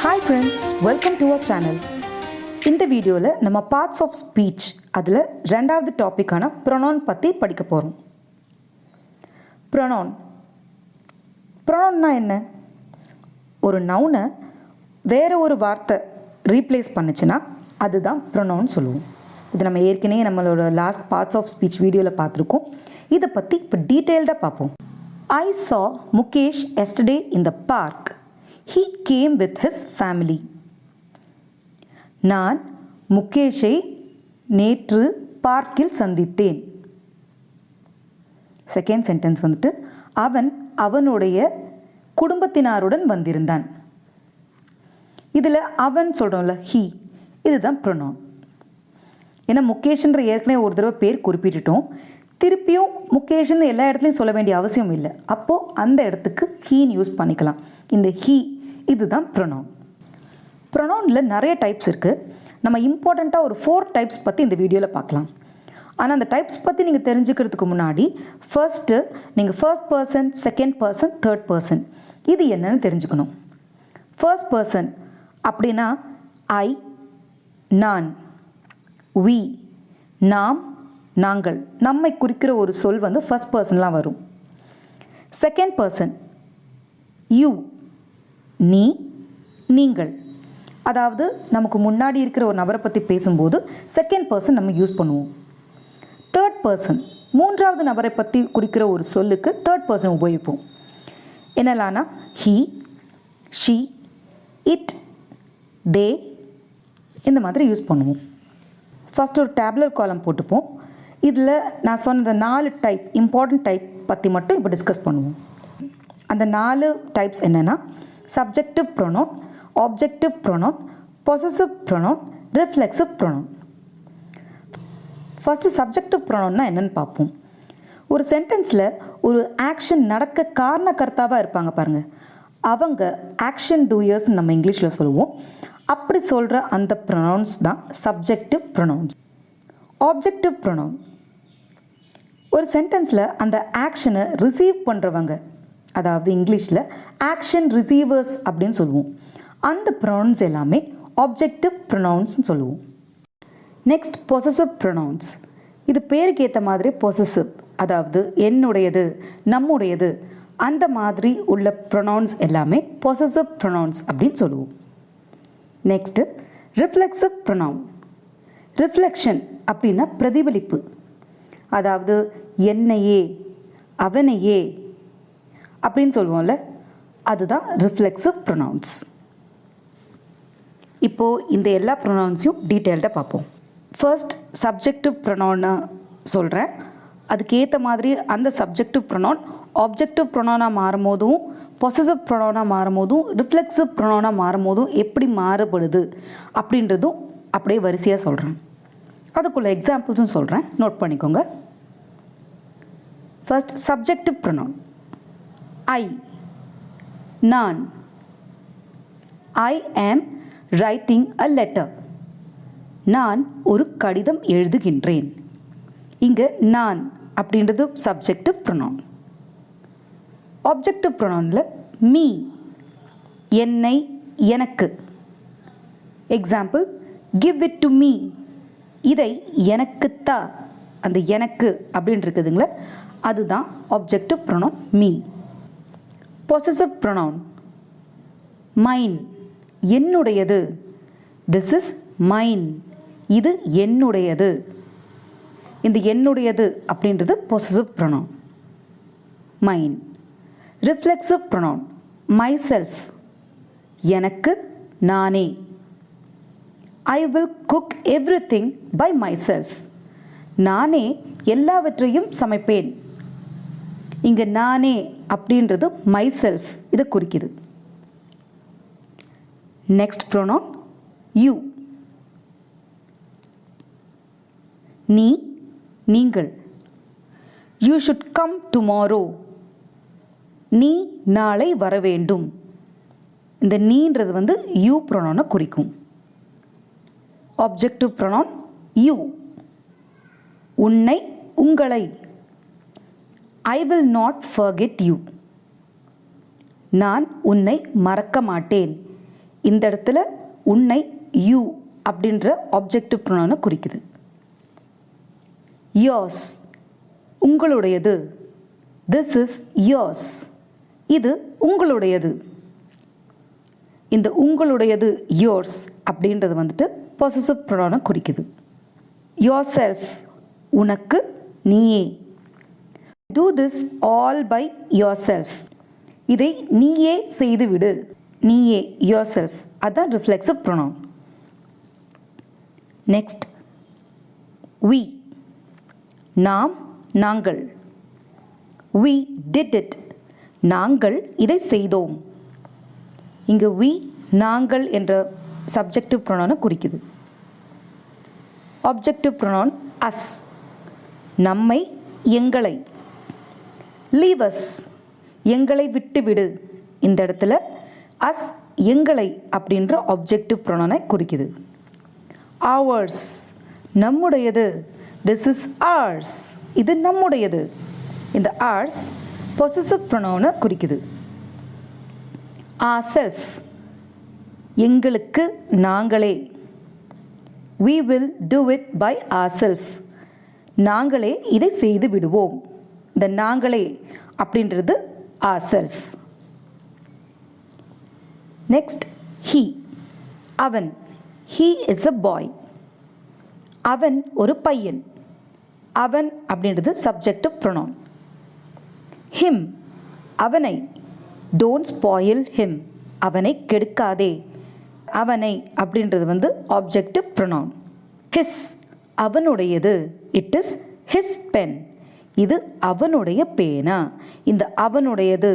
Hi friends, welcome to our channel. இந்த வீடியோவில் நம்ம பார்ட்ஸ் ஆஃப் ஸ்பீச் அதில் ரெண்டாவது டாப்பிக்கான ப்ரொனவுன் பற்றி படிக்க போகிறோம். ப்ரொனவுன்னா என்ன? ஒரு நவுனை வேற ஒரு வார்த்தை ரீப்ளேஸ் பண்ணுச்சுன்னா அதுதான் ப்ரொனவுன் சொல்லுவோம். இது நம்ம ஏற்கனவே நம்மளோட லாஸ்ட் பார்ட்ஸ் ஆஃப் ஸ்பீச் வீடியோவில் பார்த்துருக்கோம். இதை பற்றி இப்போ டீட்டெயில்டாக பார்ப்போம். I saw Mukesh yesterday in the park. He came with his family. நான் முகேஷை நேற்று பார்க்கில் சந்தித்தேன். செகண்ட் சென்டென்ஸ் வந்துட்டு அவன் அவனுடைய குடும்பத்தினருடன் வந்திருந்தான். இதில் அவன் சொல்கிறோம்ல ஹீ, இதுதான் ப்ரொனவுன். ஏன்னா முகேஷ்ன்ற ஏற்கனவே ஒரு தடவை பேர் குறிப்பிட்டுட்டோம். திருப்பியும் முகேஷ்னு எல்லா இடத்துலையும் சொல்ல வேண்டிய அவசியம் இல்லை. அப்போது அந்த இடத்துக்கு ஹீன்னு யூஸ் பண்ணிக்கலாம். இந்த ஹீ இதுதான் ப்ரொனவுன். ப்ரொனவுனில் நிறைய டைப்ஸ் இருக்குது. நம்ம இம்பார்ட்டண்ட்டாக ஒரு 4 டைப்ஸ் பற்றி இந்த வீடியோவில் பார்க்கலாம். ஆனால் அந்த டைப்ஸ் பற்றி நீங்கள் தெரிஞ்சுக்கிறதுக்கு முன்னாடி ஃபர்ஸ்ட்டு நீங்கள் first person, second person, third person இது என்னன்னு தெரிஞ்சுக்கணும். ஃபர்ஸ்ட் பர்சன் அப்படின்னா ஐ, நான், வி, நாம், நாங்கள், நம்மை குறிக்கிற ஒரு சொல் வந்து ஃபர்ஸ்ட் பர்சன்லாம் வரும். செகண்ட் பர்சன் யூ, நீ, நீங்கள். அதாவது நமக்கு முன்னாடி இருக்கிற ஒரு நபரை பற்றி பேசும்போது செகண்ட் பர்சன் நம்ம யூஸ் பண்ணுவோம். தேர்ட் பர்சன் மூன்றாவது நபரை பற்றி குறிக்கிற ஒரு சொல்லுக்கு தேர்ட் பர்சன் உபயோகிப்போம். என்னலான்னா ஹீ, ஷீ, இட், தே இந்த மாதிரி யூஸ் பண்ணுவோம். ஃபஸ்ட் ஒரு டேப்லர் காலம் போட்டுப்போம். இதில் நான் சொன்ன 4 டைப் இம்பார்ட்டன்ட் டைப் பற்றி மட்டும் இப்போ டிஸ்கஸ் பண்ணுவோம். அந்த 4 டைப்ஸ் என்னென்னா subjective pronoun, objective pronoun, possessive pronoun, reflexive pronoun. First subjective ப்ரொனவுன்னா என்னென்னு பார்ப்போம். ஒரு சென்டென்ஸில் ஒரு ஆக்ஷன் நடக்க காரணக்கர்த்தாவாக இருப்பாங்க பாருங்கள், அவங்க ஆக்ஷன் டூயர்ஸ் நம்ம இங்கிலீஷில் சொல்லுவோம். அப்படி சொல்கிற அந்த ப்ரொனவுன்ஸ் தான் சப்ஜெக்டிவ் ப்ரொனவுன்ஸ். ஆப்ஜெக்டிவ் ப்ரொனவுன் ஒரு சென்டென்ஸில் அந்த ஆக்ஷனை ரிசீவ் பண்ணுறவங்க, அதாவது இங்கிலீஷில் ஆக்ஷன் ரிசீவர்ஸ் அப்படின்னு சொல்லுவோம். அந்த ப்ரொனவுன்ஸ் எல்லாமே ஆப்ஜெக்டிவ் ப்ரொனவுன்ஸ்னு சொல்லுவோம். Next possessive pronounce. இது பேருக்கு ஏற்ற மாதிரி பொசசிவ், அதாவது என்னுடையது, நம்முடையது, அந்த மாதிரி உள்ள ப்ரொனவுன்ஸ் எல்லாமே பொசசிவ் ப்ரொனவுன்ஸ் அப்படின்னு சொல்லுவோம். Next reflexive pronoun. ரிஃப்ளெக்ஷன் அப்படின்னா பிரதிபலிப்பு, அதாவது என்னையே, அவனையே அப்படின்னு சொல்லுவோம்ல, அதுதான் ரிஃப்ளெக்சிவ் ப்ரொனவுன்ஸ். இப்போது இந்த எல்லா ப்ரொனவுன்ஸையும் டீட்டெயில்டாக பார்ப்போம். ஃபர்ஸ்ட் சப்ஜெக்டிவ் ப்ரொனவுன்னு சொல்கிறேன். அதுக்கேற்ற மாதிரி அந்த சப்ஜெக்டிவ் ப்ரொனவுன் ஆப்ஜெக்டிவ் ப்ரொனவுனாக மாறும்போதும், பொசசிவ் ப்ரொனவுனாக மாறும்போதும், ரிஃப்ளெக்சிவ் ப்ரொனவுனாக மாறும்போதும் எப்படி மாறுபடுது அப்படின்றதும் அப்படியே வரிசையாக சொல்கிறேன். அதுக்குள்ள எக்ஸாம்பிள்ஸும் சொல்கிறேன், நோட் பண்ணிக்கோங்க. ஃபர்ஸ்ட் சப்ஜெக்டிவ் ப்ரொனவுன் ஐ, நான். ஐ ஆம் ரைட்டிங் அ லெட்டர். நான் ஒரு கடிதம் எழுதுகின்றேன். இங்கே நான் அப்படின்றது சப்ஜெக்டிவ் ப்ரொனவுன். ஆப்ஜெக்டிவ் ப்ரொனவுனில் மீ, என்னை, எனக்கு. Example give it to me, இதை எனக்குத்தா. அந்த எனக்கு அப்படின்னு இருக்குதுங்களே, அதுதான் objective pronoun me. Possessive pronoun mine, என்னுடையது. திஸ் இஸ் மைன், இது என்னுடையது. இந்த என்னுடையது அப்படின்றது possessive pronoun mine. Reflexive pronoun my self, எனக்கு, நானே. I will cook everything by my self, நானே எல்லாவற்றையும் சமைப்பேன். இங்கே நானே அப்படின்றது மை செல்ஃப், இதை குறிக்குது. நெக்ஸ்ட் ப்ரொனவுன் யூ, நீ, நீங்கள். யூ ஷுட் கம் டுமாரோ, நீ நாளை வர வேண்டும். இந்த நீன்றது வந்து யூ ப்ரொனவுனை குறிக்கும். ஆப்ஜெக்டிவ் ப்ரொனவுன் யூ, உன்னை, உங்களை. I will not forget you, நான் உன்னை மறக்க மாட்டேன். இந்த இடத்துல உன்னை யூ அப்படின்ற ஆப்ஜெக்டிவ் ப்ரொனவுனை குறிக்குது. yours உங்களுடையது. this is yours இது உங்களுடையது. இந்த உங்களுடையது yours அப்படின்றது வந்துட்டு possessive pronoun குறிக்குது. yourself உனக்கு நீயே. do this all by yourself இதை நீயே செய்துவிடு. நீயே yourself அதான் reflexive pronoun. next we நாம் நாங்கள். we did it நாங்கள் இதை செய்தோம். இங்கு we நாங்கள் என்ற subjective pronoun குறிக்குது. objective pronoun us நம்மை எங்களை. leave us எங்களை விட்டுவிடு. இந்த இடத்துல us எங்களை அப்படின்ற objective pronoun குறிக்குது. ours நம்முடையது. this is ours இது நம்முடையது. இந்த ours possessive pronoun குறிக்குது. ourself எங்களுக்கு நாங்களே. we will do it by ourselves நாங்களே இதை செய்து விடுவோம். இந்த நாங்களே அப்படின்றது ourself. next he அவன். he is a boy அவன் ஒரு பையன். அவன் அப்படின்றது subjective pronoun. him அவனை. don't spoil him அவனை கெடுக்காதே. அவனை அப்படின்றது வந்து objective pronoun. his அவனுடையது. it is his pen இது அவனுடைய பேனா. இந்த அவனுடையது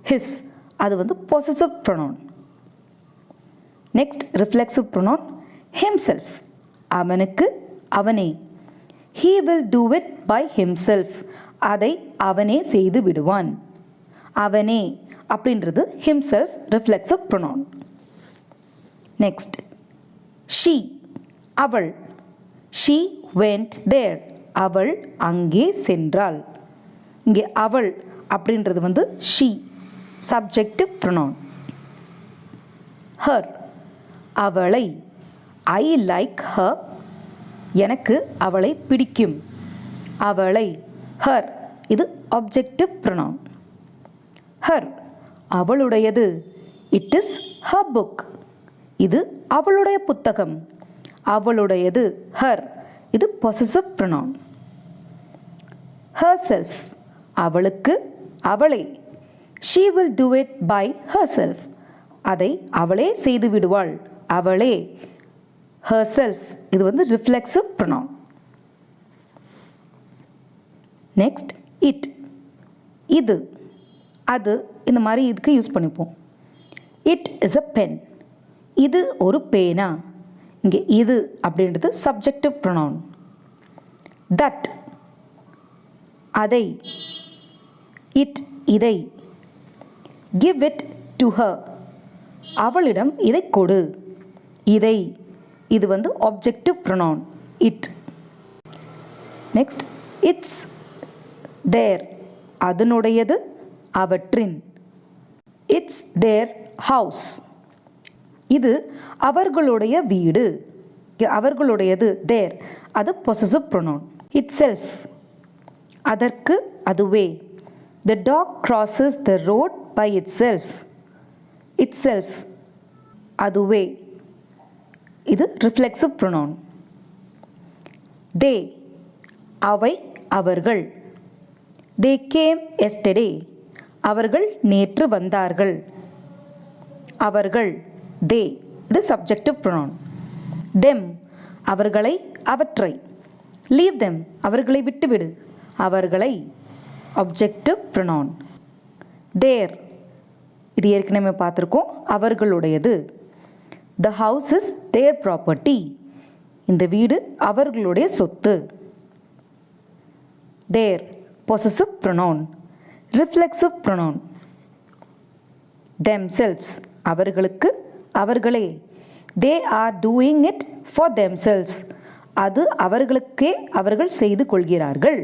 his அது வந்து possessive pronoun. next reflexive pronoun himself அவனுக்கு அவனே. he will do it by himself அதை அவனே செய்து விடுவான். அவனே அப்படின்றது himself reflexive pronoun. next she அவள். she went there அவள் அங்கே சென்றாள். இங்கே அவள் அப்படின்றது வந்து she subjective pronoun. her அவளை. I like her எனக்கு அவளை பிடிக்கும். அவளை her இது objective pronoun. her அவளுடையது. it is her book இது அவளுடைய புத்தகம். அவளுடையது her இது possessive pronoun. herself அவளுக்கு அவளே. she will do it by herself அதை அவளே செய்து விடுவாள். அவளே herself இது வந்து reflexive pronoun. next it இது அது இந்த மாதிரி இதுக்கு யூஸ் பண்ணிப்போம். it is a pen இது ஒரு பேனா. இங்கே இது அப்படின்றது subjective pronoun. that அதை. it இதை. give it to her அவளிடம் இதை கொடு. இதை இது வந்து objective pronoun it. next it's their அதனுடையது அவற்றின். it's their house இது அவர்களுடைய வீடு. அவர்களுடையது their அது possessive pronoun. itself அதற்கு அதுவே. the dog crosses the road by itself itself அதுவே இது reflexive pronoun. they அவை அவர்கள். they came yesterday அவர்கள் நேற்று வந்தார்கள். அவர்கள் they இது subjective pronoun. them அவர்களை அவற்றை. leave them அவர்களை விட்டுவிடு. அவர்களை objective pronoun. their இது ஏற்கனவே பார்த்துருக்கோம் அவர்களுடையது. the house is their property இந்த வீடு அவர்களுடைய சொத்து. their possessive pronoun. reflexive pronoun. themselves அவர்களுக்கு அவர்களே. they are doing it for themselves அது அவர்களுக்கே அவர்கள் செய்து கொள்கிறார்கள்.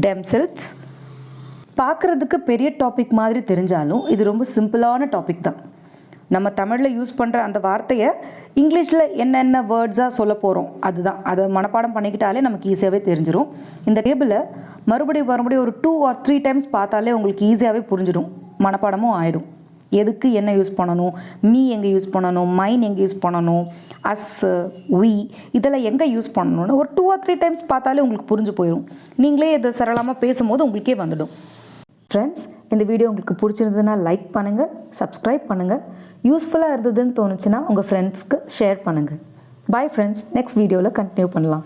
themselves பார்க்குறதுக்கு பெரிய டாபிக் மாதிரி தெரிஞ்சாலும் இது ரொம்ப சிம்பிளான டாபிக் தான். நம்ம தமிழில் யூஸ் பண்ணுற அந்த வார்த்தையை இங்கிலீஷில் என்னென்ன வேர்ட்ஸாக சொல்ல போகிறோம் அதுதான். அதை மனப்பாடம் பண்ணிக்கிட்டாலே நமக்கு ஈஸியாகவே தெரிஞ்சிடும். இந்த டேபிளை மறுபடியும் ஒரு 2 or 3 டைம்ஸ் பார்த்தாலே உங்களுக்கு ஈஸியாகவே புரிஞ்சிடும், மனப்பாடமும் ஆகிடும். எதுக்கு என்ன யூஸ் பண்ணணும், மீ எங்கே யூஸ் பண்ணணும், மைன் எங்கே யூஸ் பண்ணணும், அஸ், வி இதெல்லாம் எங்கே யூஸ் பண்ணணும்னு ஒரு 2 or 3 டைம்ஸ் பார்த்தாலே உங்களுக்கு புரிஞ்சு போயிடும். நீங்களே இதை சரளமாக பேசும்போது உங்களுக்கே வந்துடும். ஃப்ரெண்ட்ஸ், இந்த வீடியோ உங்களுக்கு பிடிச்சிருந்ததுன்னா லைக் பண்ணுங்கள், சப்ஸ்கிரைப் பண்ணுங்கள். யூஸ்ஃபுல்லாக இருந்ததுன்னு தோணுச்சுன்னா உங்கள் ஃப்ரெண்ட்ஸ்க்கு ஷேர் பண்ணுங்கள். பாய் ஃப்ரெண்ட்ஸ், நெக்ஸ்ட் வீடியோவில் கண்டினியூ பண்ணலாம்.